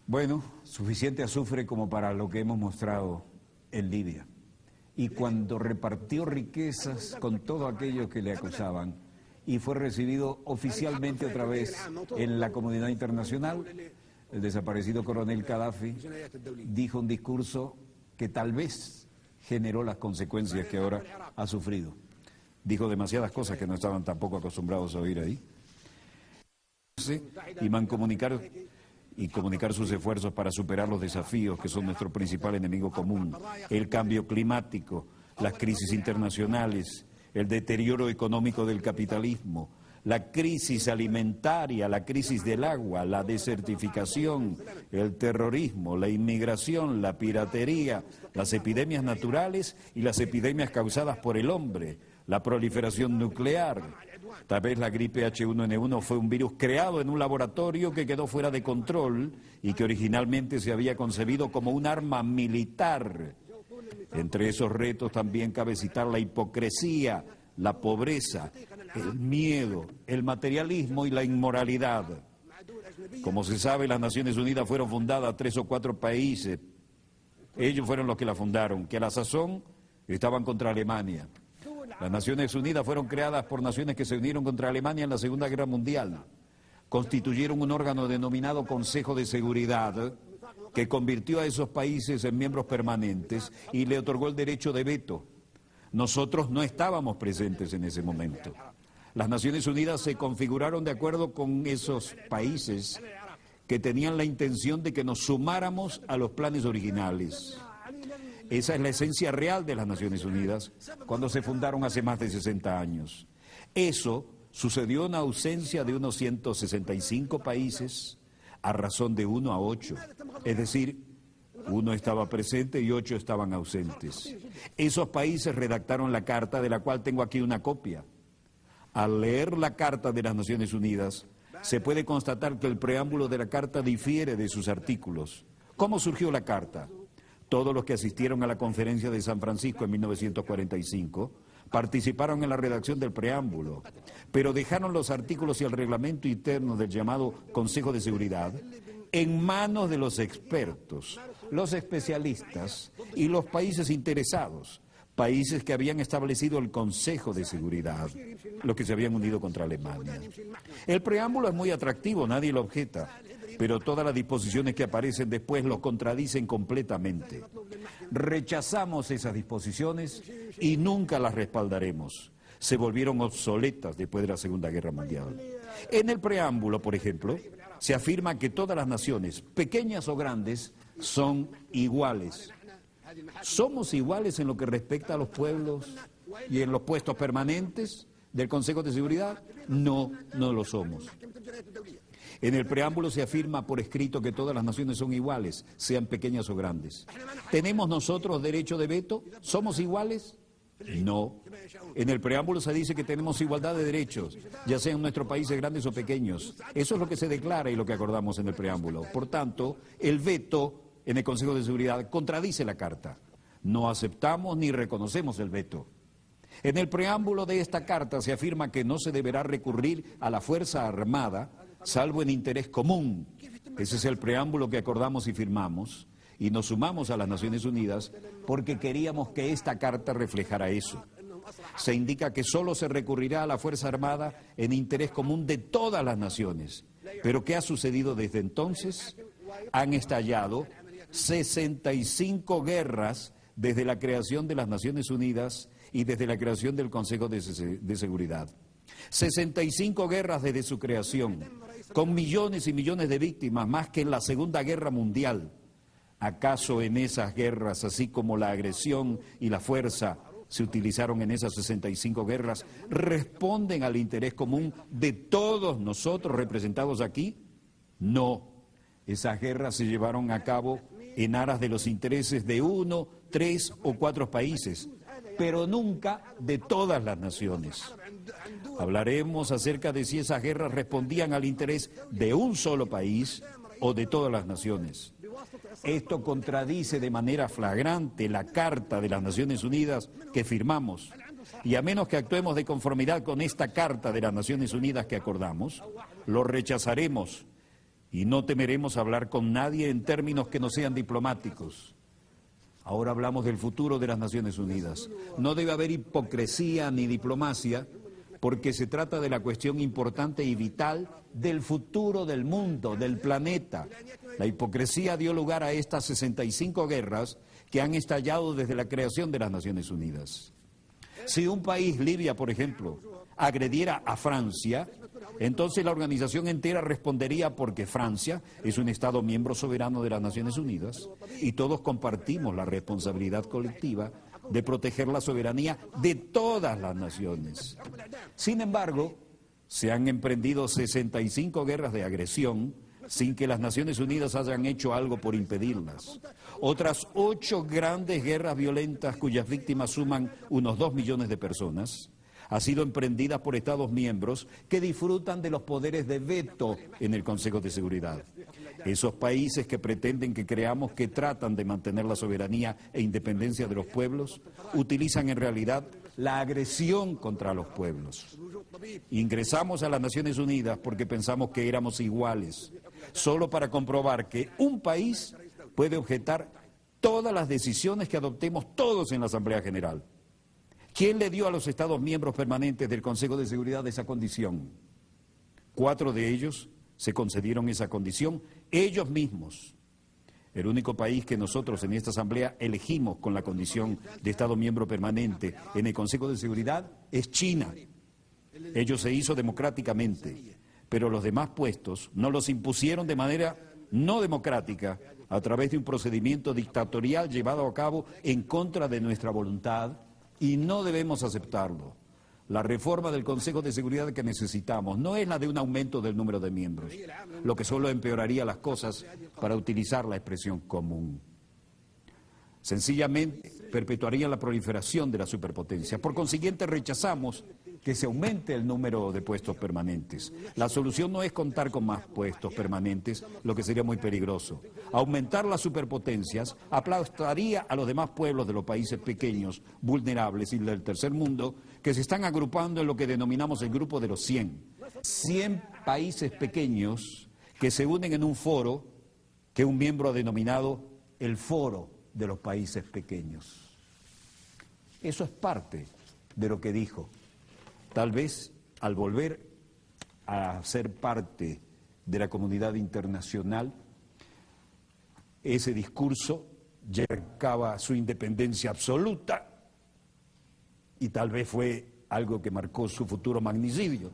Bueno, suficiente azufre como para lo que hemos mostrado en Libia. Y cuando repartió riquezas con todo aquello que le acusaban y fue recibido oficialmente otra vez en la comunidad internacional, el desaparecido coronel Gaddafi dijo un discurso que tal vez generó las consecuencias que ahora ha sufrido. Dijo demasiadas cosas que no estaban tampoco acostumbrados a oír ahí. Y comunicar sus esfuerzos para superar los desafíos que son nuestro principal enemigo común, el cambio climático, las crisis internacionales, el deterioro económico del capitalismo, la crisis alimentaria, la crisis del agua, la desertificación, el terrorismo, la inmigración, la piratería, las epidemias naturales y las epidemias causadas por el hombre, la proliferación nuclear. Tal vez la gripe H1N1 fue un virus creado en un laboratorio que quedó fuera de control y que originalmente se había concebido como un arma militar. Entre esos retos también cabe citar la hipocresía, la pobreza, el miedo, el materialismo y la inmoralidad. Como se sabe, las Naciones Unidas fueron fundadas 3 o 4 países. Ellos fueron los que la fundaron, que a la sazón estaban contra Alemania. Las Naciones Unidas fueron creadas por naciones que se unieron contra Alemania en la Segunda Guerra Mundial. Constituyeron un órgano denominado Consejo de Seguridad que convirtió a esos países en miembros permanentes y le otorgó el derecho de veto. Nosotros no estábamos presentes en ese momento. Las Naciones Unidas se configuraron de acuerdo con esos países que tenían la intención de que nos sumáramos a los planes originales. Esa es la esencia real de las Naciones Unidas cuando se fundaron hace más de 60 años. Eso sucedió en ausencia de unos 165 países a razón de 1 a 8. Es decir, 1 estaba presente y 8 estaban ausentes. Esos países redactaron la carta, de la cual tengo aquí una copia. Al leer la Carta de las Naciones Unidas, se puede constatar que el preámbulo de la carta difiere de sus artículos. ¿Cómo surgió la carta? Todos los que asistieron a la conferencia de San Francisco en 1945 participaron en la redacción del preámbulo, pero dejaron los artículos y el reglamento interno del llamado Consejo de Seguridad en manos de los expertos, los especialistas y los países interesados, países que habían establecido el Consejo de Seguridad, los que se habían unido contra Alemania. El preámbulo es muy atractivo, nadie lo objeta, pero todas las disposiciones que aparecen después lo contradicen completamente. Rechazamos esas disposiciones y nunca las respaldaremos. Se volvieron obsoletas después de la Segunda Guerra Mundial. En el preámbulo, por ejemplo, se afirma que todas las naciones, pequeñas o grandes, son iguales. ¿Somos iguales en lo que respecta a los pueblos y en los puestos permanentes del Consejo de Seguridad? No, no lo somos. En el preámbulo se afirma por escrito que todas las naciones son iguales, sean pequeñas o grandes. ¿Tenemos nosotros derecho de veto? ¿Somos iguales? No. En el preámbulo se dice que tenemos igualdad de derechos, ya sean nuestros países grandes o pequeños. Eso es lo que se declara y lo que acordamos en el preámbulo. Por tanto, el veto en el Consejo de Seguridad contradice la Carta. No aceptamos ni reconocemos el veto. En el preámbulo de esta Carta se afirma que no se deberá recurrir a la fuerza armada, salvo en interés común. Ese es el preámbulo que acordamos y firmamos, y nos sumamos a las Naciones Unidas porque queríamos que esta Carta reflejara eso. Se indica que solo se recurrirá a la fuerza armada en interés común de todas las naciones. ¿Pero qué ha sucedido desde entonces? Han estallado 65 guerras desde la creación de las Naciones Unidas y desde la creación del Consejo de Seguridad. 65 guerras desde su creación, con millones y millones de víctimas, más que en la Segunda Guerra Mundial. ¿Acaso en esas guerras, así como la agresión y la fuerza se utilizaron en esas 65 guerras, responden al interés común de todos nosotros representados aquí? No. Esas guerras se llevaron a cabo en aras de los intereses de 1, 3 o 4 países, pero nunca de todas las naciones. Hablaremos acerca de si esas guerras respondían al interés de un solo país o de todas las naciones. Esto contradice de manera flagrante la Carta de las Naciones Unidas que firmamos. Y a menos que actuemos de conformidad con esta Carta de las Naciones Unidas que acordamos, lo rechazaremos y no temeremos hablar con nadie en términos que no sean diplomáticos. Ahora hablamos del futuro de las Naciones Unidas. No debe haber hipocresía ni diplomacia, porque se trata de la cuestión importante y vital del futuro del mundo, del planeta. La hipocresía dio lugar a estas 65 guerras que han estallado desde la creación de las Naciones Unidas. Si un país, Libia, por ejemplo, agrediera a Francia, entonces la organización entera respondería porque Francia es un Estado miembro soberano de las Naciones Unidas y todos compartimos la responsabilidad colectiva de proteger la soberanía de todas las naciones. Sin embargo, se han emprendido 65 guerras de agresión sin que las Naciones Unidas hayan hecho algo por impedirlas. Otras 8 grandes guerras violentas cuyas víctimas suman unos 2 millones de personas han sido emprendidas por Estados miembros que disfrutan de los poderes de veto en el Consejo de Seguridad. Esos países que pretenden que creamos que tratan de mantener la soberanía e independencia de los pueblos, utilizan en realidad la agresión contra los pueblos. Ingresamos a las Naciones Unidas porque pensamos que éramos iguales, solo para comprobar que un país puede objetar todas las decisiones que adoptemos todos en la Asamblea General. ¿Quién le dio a los Estados miembros permanentes del Consejo de Seguridad esa condición? 4 de ellos se concedieron esa condición ellos mismos. El único país que nosotros en esta Asamblea elegimos con la condición de Estado miembro permanente en el Consejo de Seguridad es China. Ello se hizo democráticamente, pero los demás puestos nos los impusieron de manera no democrática a través de un procedimiento dictatorial llevado a cabo en contra de nuestra voluntad. Y no debemos aceptarlo. La reforma del Consejo de Seguridad que necesitamos no es la de un aumento del número de miembros, lo que solo empeoraría las cosas para utilizar la expresión común. Sencillamente perpetuaría la proliferación de la superpotencia. Por consiguiente, rechazamos que se aumente el número de puestos permanentes. La solución no es contar con más puestos permanentes, lo que sería muy peligroso. Aumentar las superpotencias aplastaría a los demás pueblos de los países pequeños, vulnerables y del tercer mundo, que se están agrupando en lo que denominamos el grupo de los 100. 100 países pequeños que se unen en un foro que un miembro ha denominado el Foro de los Países Pequeños. Eso es parte de lo que dijo. Tal vez al volver a ser parte de la comunidad internacional, ese discurso ya marcaba su independencia absoluta y tal vez fue algo que marcó su futuro magnicidio.